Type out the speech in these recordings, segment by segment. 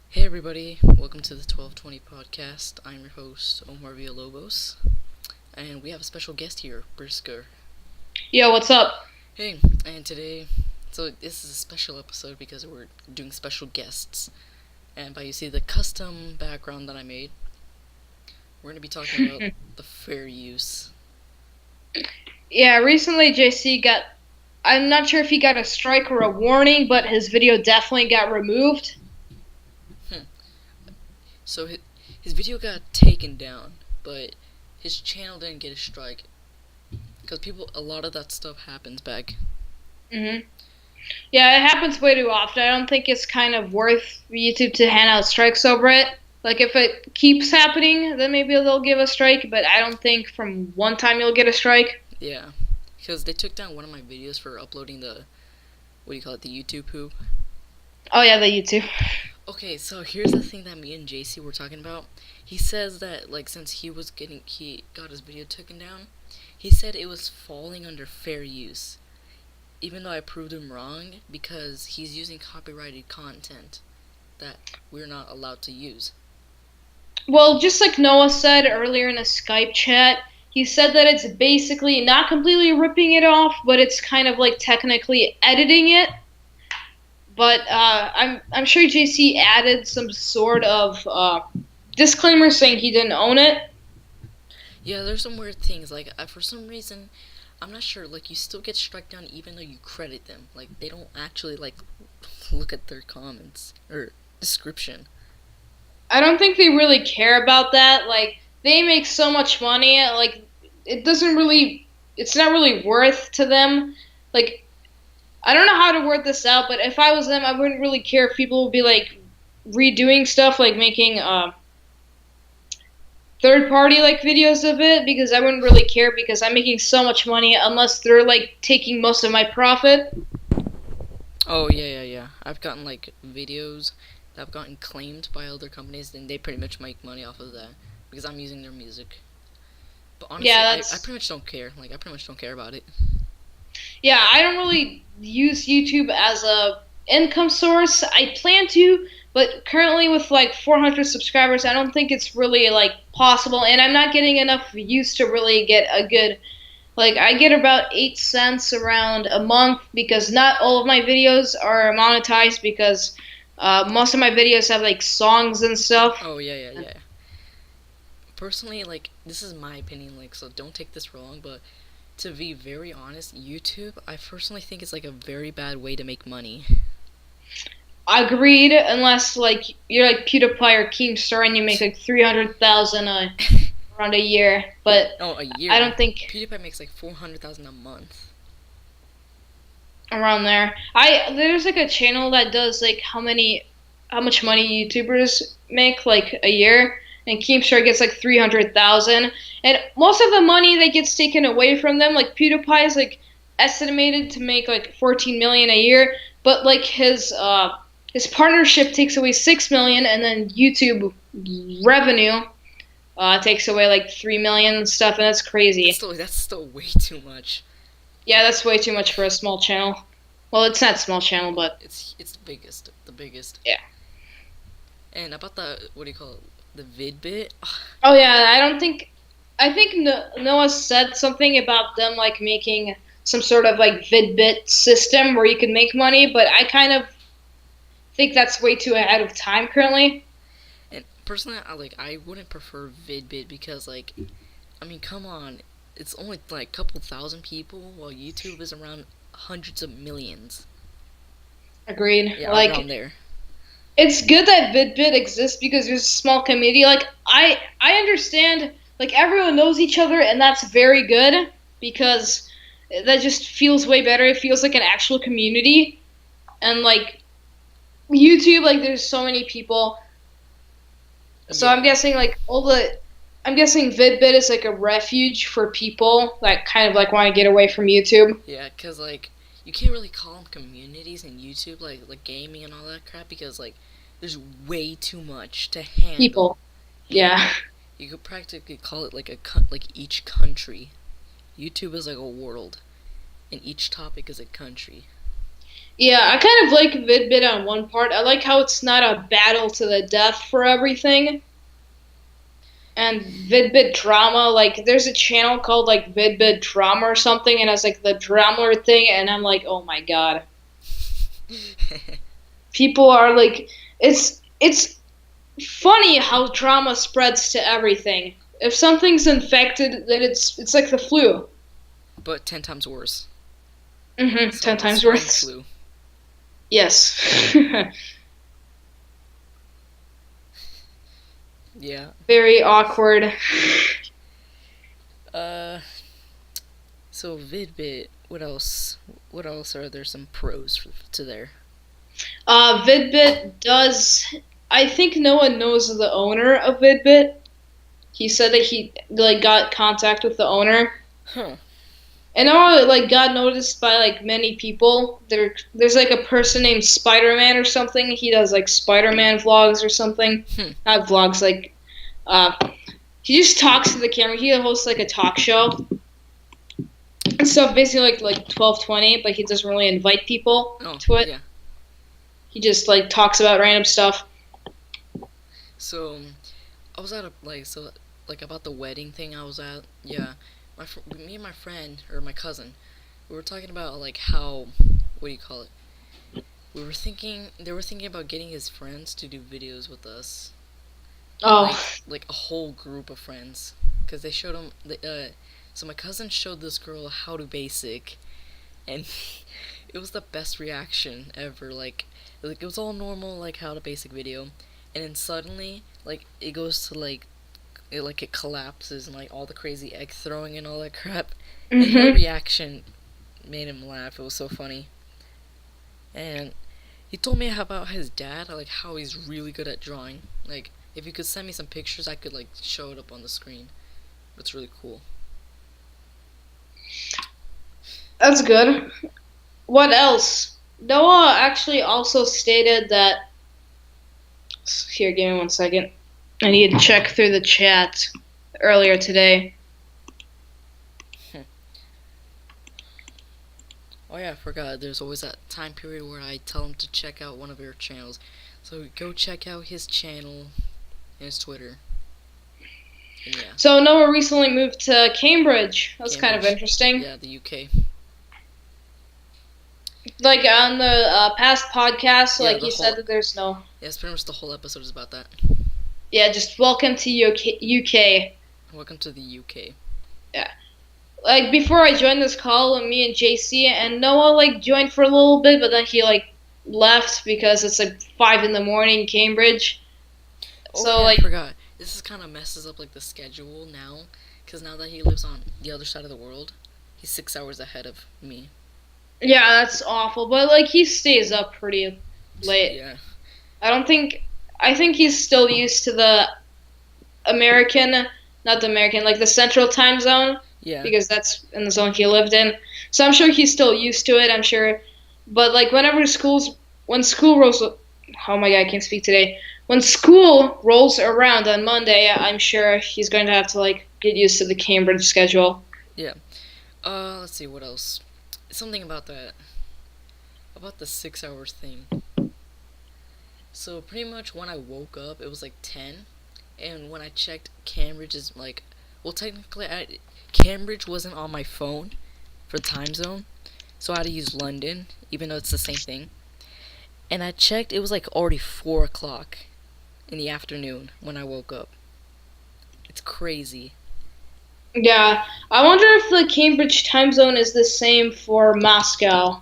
Hey everybody, welcome to the 1220 podcast. I'm your host, Omar Villalobos, and we have a special guest here, Brisker. Yo, what's up? Hey, and today, so this is a special episode because we're doing special guests, and by you see the custom background that I made, we're going to be talking about the fair use. Yeah, recently JC got. I'm not sure if he got a strike or a warning, but his video definitely got removed. Hmm. So his video got taken down, but his channel didn't get a strike. Because a lot of that stuff happens back. hmm Yeah, it happens way too often. I don't think it's kind of worth YouTube to hand out strikes over it. Like, if it keeps happening, then maybe they'll give a strike, but I don't think from one time you'll get a strike. Yeah, because they took down one of my videos for uploading the, what do you call it, the YouTube poop. Oh, yeah, the YouTube. Okay, so here's the thing that me and JC were talking about. He says that, like, since he got his video taken down, he said it was falling under fair use. Even though I proved him wrong, because he's using copyrighted content that we're not allowed to use. Well, just like Noah said earlier in a Skype chat, he said that it's basically not completely ripping it off, but it's kind of like technically editing it. But I'm sure JC added some sort of disclaimer saying he didn't own it. Yeah, there's some weird things. Like, for some reason, I'm not sure. Like, you still get struck down even though you credit them. Like, they don't actually, like, look at their comments or description. I don't think they really care about that. Like, they make so much money. Like, it doesn't really. It's not really worth to them. Like, I don't know how to word this out, but if I was them, I wouldn't really care if people would be like redoing stuff, like making third party like videos of it, because I wouldn't really care because I'm making so much money unless they're like taking most of my profit. Oh, yeah. I've gotten, like, videos that have gotten claimed by other companies, and they pretty much make money off of that because I'm using their music. But honestly, Yeah, I that's pretty much don't care. Like, I pretty much don't care about it. yeah, I don't really use YouTube as a income source. I plan to, but currently with like 400 subscribers, I don't think it's really like possible, and I'm not getting enough views to really get a good. Like, I get about 8 cents around a month because not all of my videos are monetized because most of my videos have like songs and stuff. Oh, yeah. Personally, like, this is my opinion, like, so don't take this wrong, but to be very honest, YouTube, I personally think it's, like, a very bad way to make money. Agreed, unless like you're like PewDiePie or Keemstar and you make like 300,000 around a year. But Oh, a I year. don't think PewDiePie makes, like, 400,000 a month. around there. I There's like a channel that does like how much money YouTubers make like a year, and Keemstar gets like 300,000, and most of the money that gets taken away from them, like PewDiePie is like estimated to make like 14 million a year, but like his partnership takes away 6 million, and then YouTube revenue takes away like 3 million and stuff, and that's crazy. That's still way too much. Yeah, that's way too much for a small channel. Well, it's not a small channel, but It's the biggest. yeah. And about the, what do you call it, the vid bit? Oh yeah, I don't think. I think Noah said something about them like making some sort of like vidbit system where you can make money, but I kind of think that's way too ahead of time currently. And personally, I wouldn't prefer vidbit because, like, I mean, come on, it's only like a couple thousand people, while YouTube is around hundreds of millions. Agreed. Yeah, around Like, there. it's good that vidbit exists because there's a small community. Like, I understand like everyone knows each other, and that's very good because that just feels way better. It feels like an actual community, and like YouTube, like there's so many people. So I'm Yeah, guessing like I'm guessing VidBit is like a refuge for people that kind of like want to get away from YouTube. yeah, cause like you can't really call them communities in YouTube, like gaming and all that crap, because like there's way too much to handle. People, Yeah, yeah, you could practically call it like like each country. YouTube is like a world, and each topic is a country. Yeah, I kind of like Vidbit on one part. I like how it's not a battle to the death for everything. And Vidbit drama, like there's a channel called like Vidbit drama or something, and it's like the drama thing, and I'm like, oh my god, people are like, it's funny how drama spreads to everything. If something's infected, then it's like the flu. But 10 times worse. Ten So, times swine worse. flu. Yes. Yeah. Very awkward. Uh, so Vidbit, what else? What else are there some pros to there? Vidbit does. I think no one knows the owner of Vidbit. He said that he like got contact with the owner, Huh. and now it like got noticed by like many people. There's like a person named Spider Man or something. He does like Spider Man vlogs or something. Hmm. Not vlogs, like uh, he just talks to the camera. He hosts like a talk show and stuff, basically like 1220, but he doesn't really invite people Oh, to it. yeah. He just like talks about random stuff. So, I was at a, like, about the wedding thing I was at. Yeah. Me and my friend, or my cousin, we were talking about, like, how, what do you call it? They were thinking about getting his friends to do videos with us. Oh, Like a whole group of friends. Because they showed him, so my cousin showed this girl how to basic, and it was the best reaction ever. Like it was all normal, like how to basic video, and then suddenly, like it goes to it collapses and like all the crazy egg throwing and all that crap, and her mhm. reaction made him laugh. It was so funny, and he told me about his dad, like how he's really good at drawing. Like if you could send me some pictures, I could like show it up on the screen. It's really cool. That's good. What else? Noah actually also stated that. Here, give me 1 second. I need to check through the chat earlier today. Oh yeah, I forgot. There's always that time period where I tell him to check out one of your channels. So go check out his channel and his Twitter. And yeah, So Noah recently moved to Cambridge. That's kind of Cambridge. interesting. Yeah, the UK. Like on the past podcast, Yeah, like the you said whole. that there's no. Yeah, it's pretty much the whole episode is about that. Yeah, just welcome to UK. Welcome to the UK. Yeah. Like before I joined this call, me and JC and Noah like joined for a little bit, but then he like left because it's like 5 in the morning, Cambridge. Oh So yeah, I like, forgot. This is kind of messes up like the schedule now, because now that he lives on the other side of the world, he's 6 hours ahead of me. yeah, that's awful. But like he stays up pretty late. Yeah. I don't think. I think he's still used to the American, not the American, like the Central Time Zone, Yeah. because that's in the zone he lived in. So I'm sure he's still used to it. I'm sure, but like when school rolls, oh my god, I can't speak today. When school rolls around on Monday, I'm sure he's going to have to like get used to the Cambridge schedule. Yeah. Let's see what else. Something about that. About the 6 hours thing. So pretty much when I woke up, it was like 10, and when I checked, Cambridge is like, well, technically, Cambridge wasn't on my phone for time zone, so I had to use London, even though it's the same thing. And I checked, it was like already 4 o'clock in the afternoon when I woke up. It's crazy. Yeah, I wonder if the Cambridge time zone is the same for Moscow.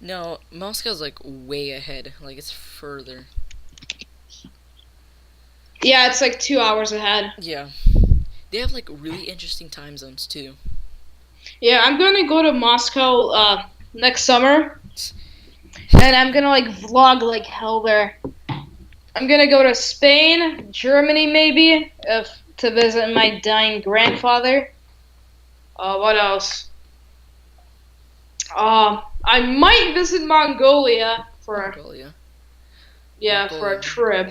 No, Moscow's like way ahead. Like it's further. Yeah, it's like 2 hours ahead. Yeah. They have like really interesting time zones too. Yeah, I'm going to go to Moscow next summer, and I'm gonna like vlog like hell there. I'm gonna go to Spain, Germany maybe, if to visit my dying grandfather. What else? I might visit Mongolia for Mongolia. for a Mongolia. trip.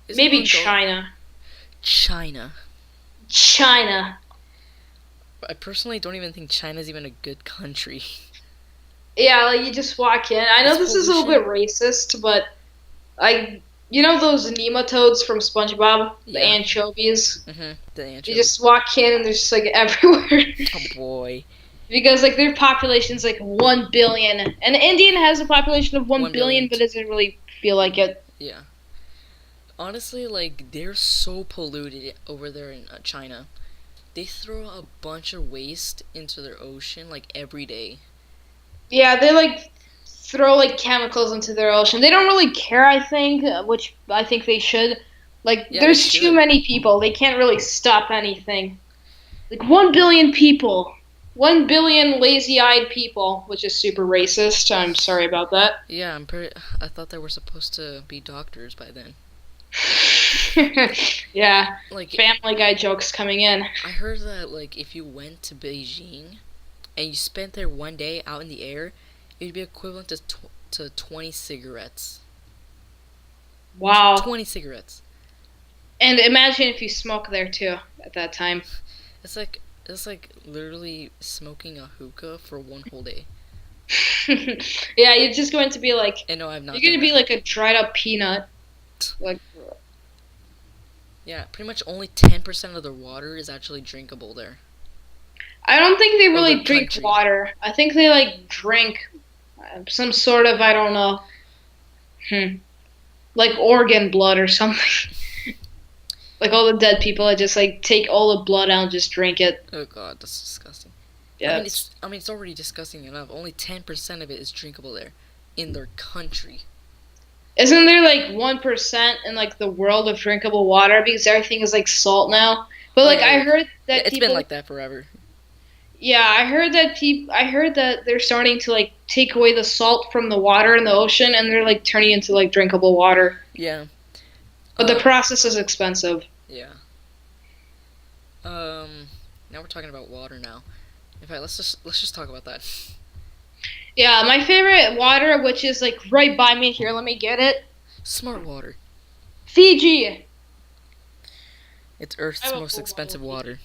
Is it Maybe Mongolia? China. China. China. I personally don't even think China's even a good country. Yeah, like you just walk in. I know It's this is a little bit pollution. racist, but you know those nematodes from SpongeBob, the Yeah. anchovies. The You anchovies. just walk in and they're just like everywhere Oh boy. because like their population's like 1 billion, and Indian has a population of one 1 billion. billion, but doesn't really feel like it. Yeah. Honestly, like they're so polluted over there in China. They throw a bunch of waste into their ocean like every day. Yeah, they like throw like chemicals into their ocean. They don't really care, I think, which I think they should. Like, Yeah, they there's too should. many people. They can't really stop anything. Like 1 billion people, 1 billion lazy-eyed people, which is super racist. I'm sorry about that. Yeah, I'm pretty. I thought they were supposed to be doctors by then. Yeah, Like, Family Guy jokes coming in. I heard that like if you went to Beijing and you spent there 1 day out in the air, it would be equivalent to 20 cigarettes. Wow. 20 cigarettes. And imagine if you smoke there too at that time. It's like literally smoking a hookah for one whole day. Yeah, you're just going to be like And no, I've not you're done going to be that. like a dried up peanut. Like Yeah, pretty much only 10% of the water is actually drinkable there. I don't think they Of the really drink country. water. I think they like drink some sort of I don't know, hmm, like organ blood or something. Like all the dead people, I just like take all the blood out and just drink it. Oh god, that's disgusting. I Yeah, mean, it's already disgusting enough. Only 10% of it is drinkable there, in their country. isn't there like 1% in like the world of drinkable water because everything is like salt now? But like I Oh, heard yeah, that it's been people, like that forever. yeah, I heard that they're starting to like take away the salt from the water in the ocean and they're like turning into like drinkable water. Yeah. But the Uh, process is expensive. yeah. Now we're talking about water now. In fact, let's just talk about that. Yeah, my favorite water, which is like right by me here, let me get it. Smart water. Fiji. It's I Earth's have a most whole bottle expensive of Fiji. water.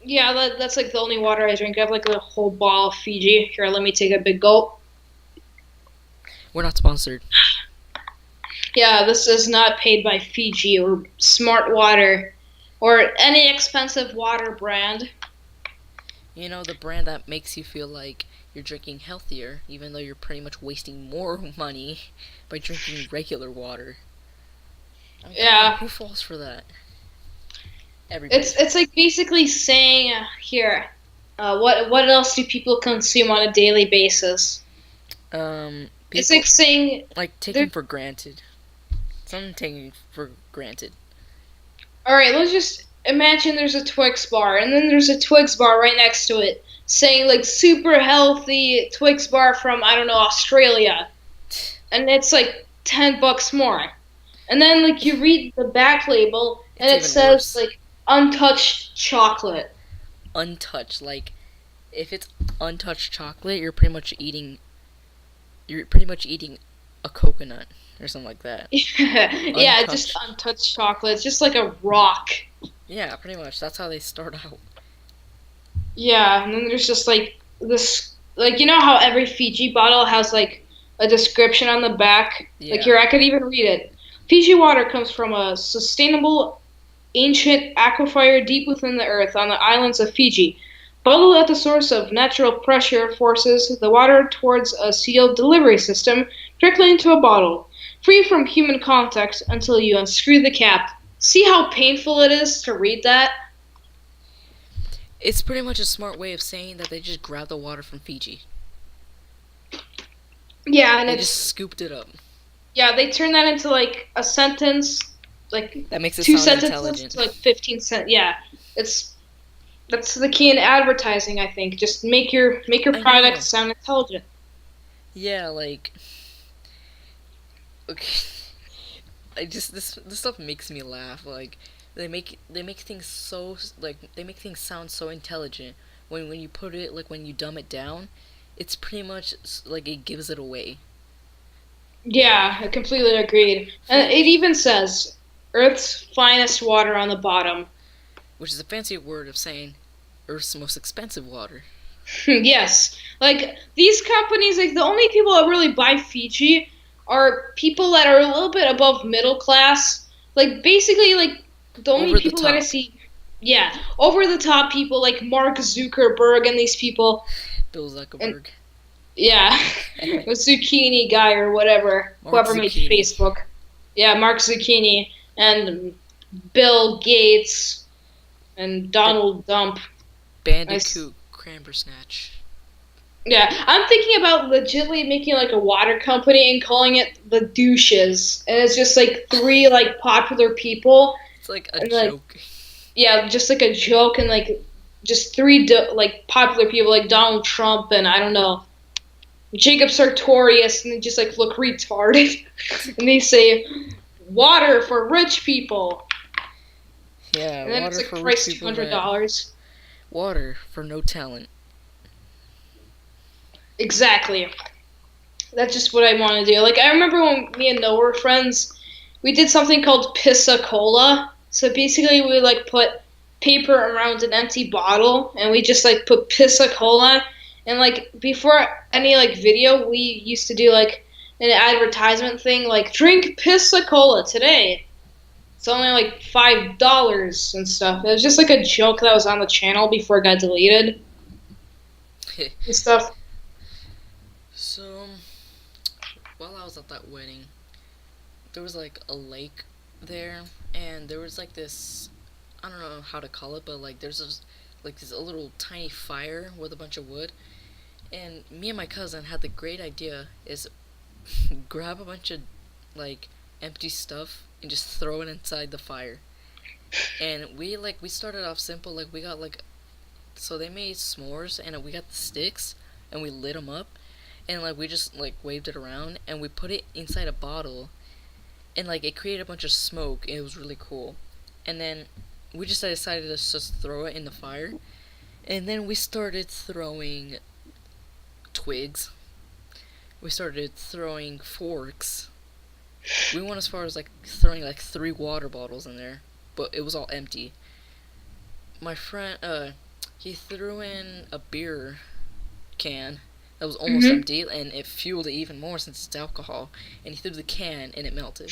Yeah, that's like the only water I drink. I have like a whole bottle of Fiji. Here, let me take a big gulp. We're not sponsored. Yeah, this is not paid by Fiji or Smart Water or any expensive water brand. You know, the brand that makes you feel like you're drinking healthier, even though you're pretty much wasting more money by drinking regular water. I mean, come on, Yeah, who falls for that? Everybody. it's like basically saying here, what else do people consume on a daily basis? It's like People saying like they're taking for granted. Something taken for granted. all right, let's just imagine there's a Twix bar, and then there's a Twix bar right next to it saying, like, super healthy Twix bar from, I don't know, Australia. And it's like $10 more. And then, like, you read the back label, and It's it even says, worse. like, untouched chocolate. Untouched. Like, if it's untouched chocolate, you're pretty much eating a coconut or something like that. Yeah, just Untouched. untouched chocolate. It's just like a rock. Yeah, pretty much. That's how they start out. Yeah, and then there's just like this, like you know how every Fiji bottle has like a description on the back. Like Yeah. here, I could even read it. Fiji water comes from a sustainable ancient aquifer deep within the earth on the islands of Fiji. Bottled at the source of natural pressure forces the water towards a sealed delivery system directly into a bottle, free from human contact until you unscrew the cap. See how painful it is to read that? It's pretty much a smart way of saying that they just grabbed the water from Fiji. Yeah, and They just it's scooped it up. yeah, they turn that into like a sentence, like That makes it two sound sentences intelligent. to like 15 cent. Yeah, it's that's the key in advertising. I think just make your I product know. sound intelligent. Yeah, like okay. I just this stuff makes me laugh. Like they make things so like they make things sound so intelligent when you put it like when you dumb it down, it's pretty much like it gives it away. Yeah, I completely agreed. And For it even says Earth's finest water on the bottom. which is a fancy word of saying Earth's most expensive water. Yes. Like these companies, like the only people that really buy Fiji are people that are a little bit above middle class. Like basically like the only Over the people that I top. see, yeah, over the top people like Mark Zuckerberg and these people Bill and Zuckerberg. yeah, the zucchini guy or whatever, Mark whoever made Zucchini. Facebook. Yeah, Mark Zucchini and Bill Gates and B- Donald Dump. Bandicoot Cramber Snatch. Yeah, I'm thinking about legitly making like a water company and calling it the douches, and it's just like three like popular people, It's like a and like joke. yeah, just like a joke, and like just three like popular people like Donald Trump and I don't know Jacob Sartorius, and they just like look retarded, and they say water for rich people, Yeah, and then it's water like for rich price two people hundred that. dollars. Water for no talent. Exactly. That's just what I want to do. Like I remember when me and Noah were friends, we did something called Pissa Cola. So basically, we like put paper around an empty bottle, and we just like put Pissa Cola. And like before any like video, we used to do like an advertisement thing, like drink Pissa Cola today. It's only like $5 and stuff. It was just like a joke that was on the channel before it got deleted and stuff. So, while I was at that wedding, there was like a lake there, and there was like this. I don't know how to call it, but like there's this, like this a little tiny fire with a bunch of wood, and me and my cousin had the great idea is grab a bunch of like empty stuff and just throw it inside the fire. And we started off simple, like we got like so they made s'mores and we got the sticks and we lit them up and like we just like waved it around and we put it inside a bottle and like it created a bunch of smoke and it was really cool. And then we just decided to just throw it in the fire. And then we started throwing twigs. We started throwing forks. We went as far as like throwing like 3 water bottles in there, but it was all empty. My friend, he threw in a beer can that was almost Hmm. empty, and it fueled it even more since it's alcohol. And he threw the can, and it melted.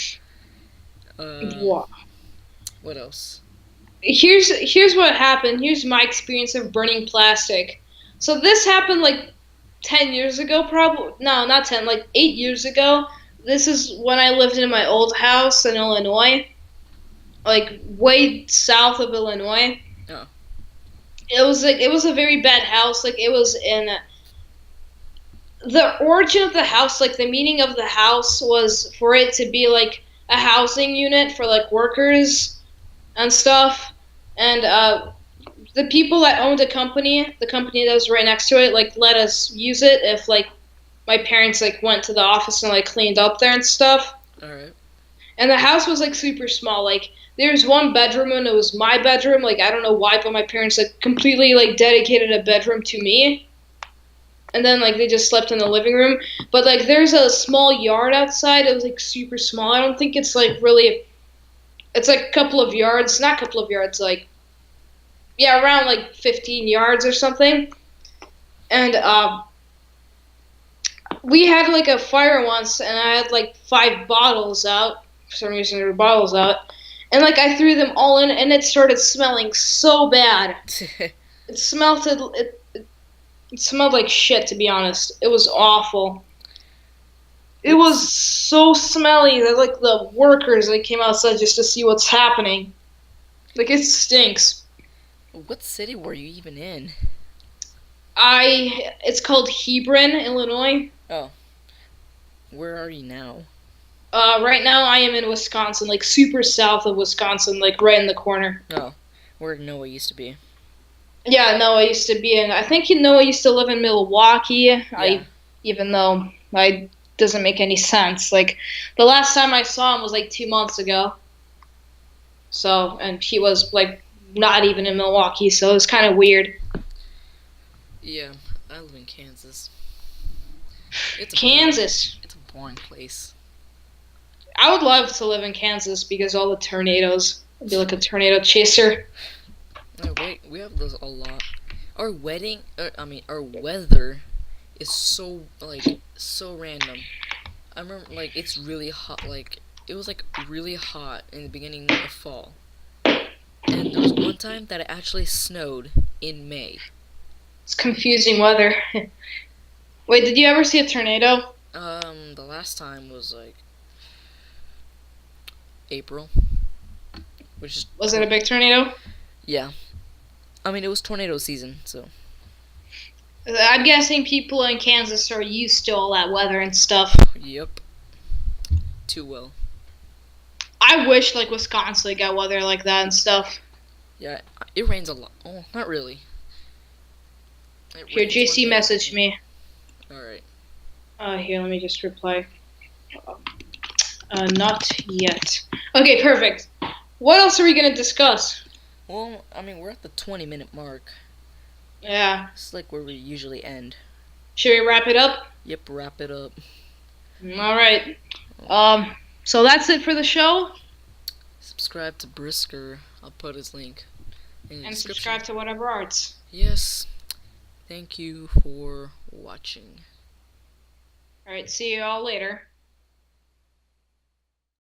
Um, Wow. what else? Here's what happened. Here's my experience of burning plastic. So this happened like 10 years ago, probably. No, not 10, like 8 years ago. This is when I lived in my old house in Illinois, like way south of Illinois. Oh, It was a very bad house. Like it was in the origin of the house, like the meaning of the house was for it to be like a housing unit for like workers and stuff. And the people that owned the company that was right next to it, like let us use it if like my parents like went to the office and like cleaned up there and stuff. all right. And the house was like super small. Like there's one bedroom and it was my bedroom. Like I don't know why, but my parents like completely like dedicated a bedroom to me. And then like they just slept in the living room. But like there's a small yard outside. It was like super small. I don't think it's like really. It's like a couple of yards, not a couple of yards, like yeah, around like 15 yards or something. And we had like a fire once, and I had like 5 bottles out. For some reason, there were bottles out, and like I threw them all in, and it started smelling so bad. It smelled it smelled like shit. To be honest, it was awful. It what's was so smelly that like the workers like came outside just to see what's happening. Like it stinks. what city were you even in? It's called Hebron, Illinois. Oh, where are you now? Right now I am in Wisconsin, like super south of Wisconsin, like right in the corner. Oh, where Noah used to be. Yeah, Noah used to be in. I think Noah used to live in Milwaukee. Yeah. Even though I doesn't make any sense. Like the last time I saw him was like 2 months ago. So, and he was like not even in Milwaukee, so it was kind of weird. Yeah, I live in Kansas. It's a boring. Kansas. It's a boring place. I would love to live in Kansas because all the tornadoes. I'd be like a tornado chaser. No, wait, we have those a lot. Our wedding, our weather is so like so random. I remember like it's really hot. Like it was like really hot in the beginning of fall, and there was one time that it actually snowed in May. It's confusing weather. Wait, did you ever see a tornado? The last time was like April, which is Was it a big tornado? yeah. I mean, it was tornado season, so I'm guessing people in Kansas are used to all that weather and stuff. yep, too well. I wish like Wisconsin got weather like that and stuff. Yeah, it rains a lot. Oh, not really. It Here, rains one JC day. messaged me. All right. Here, let me just reply. Not yet. Okay, perfect. What else are we gonna discuss? Well, I mean, we're at the 20-minute mark. Yeah. It's like where we usually end. Should we wrap it up? Yep, wrap it up. All right. So that's it for the show. Subscribe to Brisker. I'll put his link in the And description. subscribe to Whatever Arts. Yes. Thank you for watching. All right, see you all later.